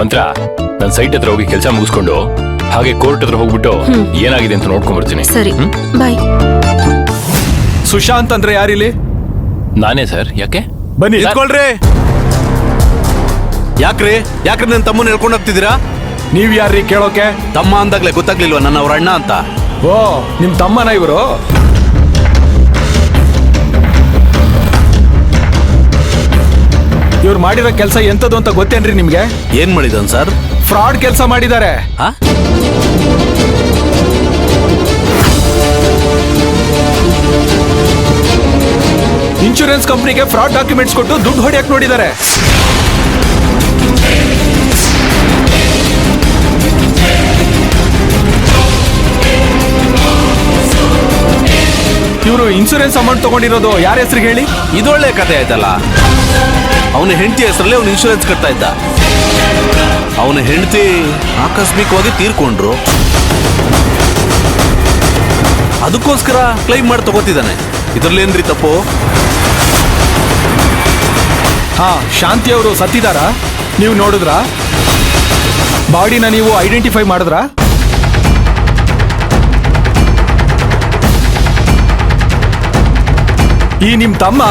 ಮಂತ್ರ ನನ್ನ ಸೈಟ್ ಹತ್ರ ಹೋಗಿ ಕೆಲಸ ಮುಗಿಸ್ಕೊಂಡು ಹಾಗೆ ಕೋರ್ಟ್ ಹತ್ರ ಹೋಗ್ಬಿಟ್ಟು ಏನಾಗಿದೆ ಅಂತ ನೋಡ್ಕೊಂಡ್ ಬರ್ತೀನಿ. ಸರಿ, ಬಾಯ್. ಸುಶಾಂತ್ ಅಂದ್ರೆ ಯಾರಿಲ್ಲಿ? ನಾನೇ ಸರ್. ಯಾಕೆ? ಬನ್ನಿ. ನಿಂತ್ಕೊಳ್ರಿ. ಯಾಕ್ರಿ ನನ್ನ ತಮ್ಮನ ಹೇಳ್ಕೊಂಡು ಹೋಗ್ತಿದ್ದೀರಾ? ನೀವ್ ಯಾರ್ರಿ ಕೇಳೋಕೆ? ತಮ್ಮ ಅಂದಾಗ್ಲೇ ಗೊತ್ತಾಗ್ಲಿಲ್ವಾ ನನ್ನ ಅವ್ರ ಅಣ್ಣ ಅಂತ? ಓ, ನಿಮ್ ತಮ್ಮನ ಇವರು? ಇವ್ರು ಮಾಡಿರೋ ಕೆಲಸ ಎಂತದ್ದು ಅಂತ ಗೊತ್ತೇನ್ರಿ ನಿಮ್ಗೆ? ಏನ್ ಮಾಡಿದನ್ ಸರ್? ಫ್ರಾಡ್ ಕೆಲಸ ಮಾಡಿದ್ದಾರೆ. ಇನ್ಶೂರೆನ್ಸ್ ಕಂಪ್ನಿಗೆ ಫ್ರಾಡ್ ಡಾಕ್ಯುಮೆಂಟ್ಸ್ ಕೊಟ್ಟು ದುಡ್ಡು ಹೊಡೆಯಕ್ ನೋಡಿದ್ದಾರೆ. ಇವರು ಇನ್ಶೂರೆನ್ಸ್ ಅಮೌಂಟ್ ತಗೊಂಡಿರೋದು ಯಾರ ಹೆಸರಿಗೆ ಹೇಳಿ? ಇದೊಳ್ಳೆ ಕತೆ ಆಯ್ತಲ್ಲ. ಅವನ ಹೆಂಡತಿ ಹೆಸರಲ್ಲೇ ಅವ್ನು ಇನ್ಶೂರೆನ್ಸ್ ಕಟ್ತಾ ಇದ್ದ. ಅವನ ಹೆಂಡತಿ ಆಕಸ್ಮಿಕವಾಗಿ ತೀರ್ಕೊಂಡ್ರು. ಅದಕ್ಕೋಸ್ಕರ ಕ್ಲೈಮ್ ಮಾಡಿ ತಗೋತಿದ್ದಾನೆ. ಇದ್ರಲ್ಲೇನ್ರಿ ತಪ್ಪು? ಹಾ, ಶಾಂತಿ ಅವರು ಸತ್ತಿದಾರಾ? ನೀವು ನೋಡಿದ್ರಾ? ಬಾಡಿನ ನೀವು ಐಡೆಂಟಿಫೈ ಮಾಡಿದ್ರಾ? ಈ ನಿಮ್ ತಮ್ಮ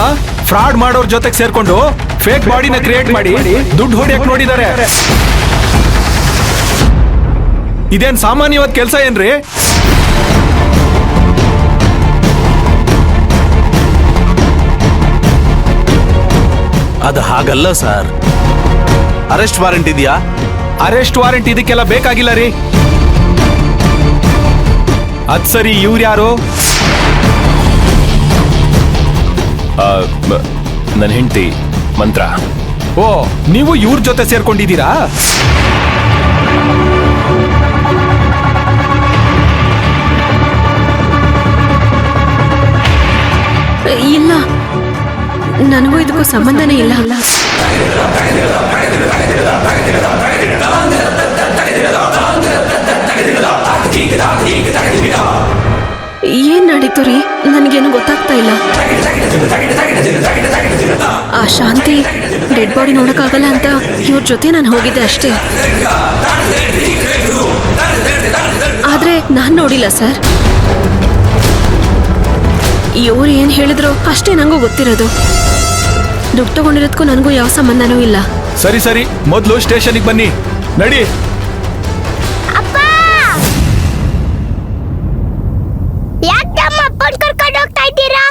ಫ್ರಾಡ್ ಮಾಡೋರ್ ಜೊತೆಗೆ ಸೇರ್ಕೊಂಡು ಫೇಕ್ ಬಾಡಿನ ಕ್ರಿಯೇಟ್ ಮಾಡಿ ದುಡ್ಡು ಹೊಡೆಯಕ್ ನೋಡಿದ್ದಾರೆ. ಇದೇನ್ ಸಾಮಾನ್ಯವಾದ ಕೆಲಸ ಏನ್ರಿ? ಅದು ಹಾಗಲ್ಲ ಸರ್. ಅರೆಸ್ಟ್ ವಾರೆಂಟ್ ಇದೆಯಾ? ಅರೆಸ್ಟ್ ವಾರೆಂಟ್ ಇದಕ್ಕೆಲ್ಲ ಬೇಕಾಗಿಲ್ಲ ರೀ. ಅದ್ ಸರಿ, ಇವ್ರು ಯಾರು? ನನ್ನ ಹೆಂಡತಿ ಮಂತ್ರ. ಓ, ನೀವು ಇವ್ರ ಜೊತೆ ಸೇರ್ಕೊಂಡಿದ್ದೀರಾ? ಇಲ್ಲ, ನನಗೂ ಇದಕ್ಕೂ ಸಂಬಂಧನೇ ಇಲ್ಲ. ಏನ್ ನಡೀತು ರೀ? ನನಗೇನು ಗೊತ್ತಾಗ್ತಾ ಇಲ್ಲ. ಆ ಶಾಂತಿ ಡೆಡ್ ಬಾಡಿ ನೋಡಕ್ಕಾಗಲ್ಲ ಅಂತ ಇವ್ರ ಜೊತೆ ನಾನು ಹೋಗಿದ್ದೆ ಅಷ್ಟೇ. ಆದ್ರೆ ನಾನ್ ನೋಡಿಲ್ಲ ಸರ್. ಇವ್ರು ಏನ್ ಹೇಳಿದ್ರು ಅಷ್ಟೇ ನಂಗೂ ಗೊತ್ತಿರೋದು. ದುಡ್ಡು ತಗೊಂಡಿರೋದಕ್ಕೂ ನನಗೂ ಯಾವ ಸಂಬಂಧನೂ ಇಲ್ಲ. ಸರಿ ಸರಿ, ಮೊದಲು ಸ್ಟೇಷನ್ಗೆ ಬನ್ನಿ. ನಡಿ. ಯಾಕೆ ಅಪ್ಪ ಕರ್ಕೊಂಡು ಹೋಗ್ತಾ ಇದ್ದೀರಾ?